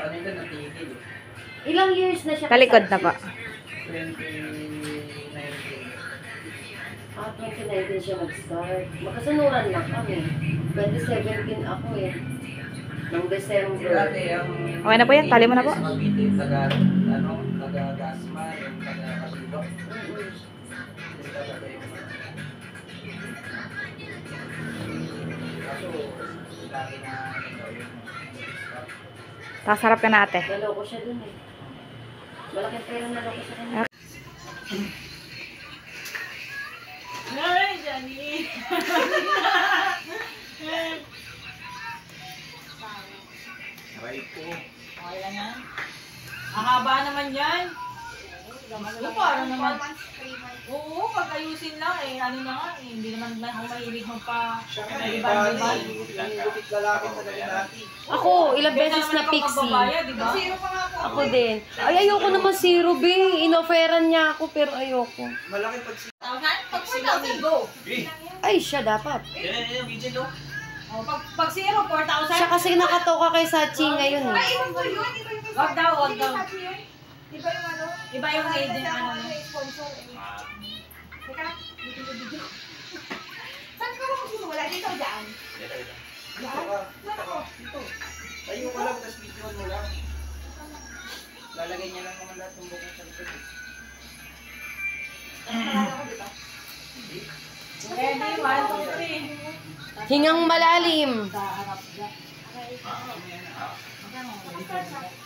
kanila natigil. Ilang years na siya? Talikod na po. 2019. 2019 siya nag-start. Magkasunuran lang kami. 2017 ako eh. Noong December. Dati ang... Okay na po yan, tali mo na po. Taga-Dasma, yung taga-Kasulo. Kaso, lagi na Pasarap ka na ate. Naloko siya dun eh. Malaking pera naloko sa kanya. Ay, Johnny! Aray ko. Okay lang yan. Mahaba naman yan. Oo, parang naman. Oo, pag ayusin lang eh. Ano na nga eh. Hindi naman ako mahilig magpa-iban-iban. Gupit lalaki talaga natin. Ako, ilang beses na pixie. Diba? Ako din. Ay, ayoko naman zero, B. Inoferan niya ako, pero ayoko. Malaki pag... Pag 4,000, go. Ay, siya dapat. Yan, Vision, no? Pag 0, 4,000. Siya kasi nakatoka kay Sachi ngayon eh. Wag daw, wag daw. Iba yung ano? Iba yung agent, ano. Sponsor eh. Teka, video. Saan ka ba magsisimula? Dito o dyan? Dito ka. Dito. Tayo ka lang, tapos video mo lang. Lalagay niya lang naman lahat ng bukong sa likod. Ready, 1, 2, 3. Hingang malalim. Sa harap dyan. Okay. Magkano?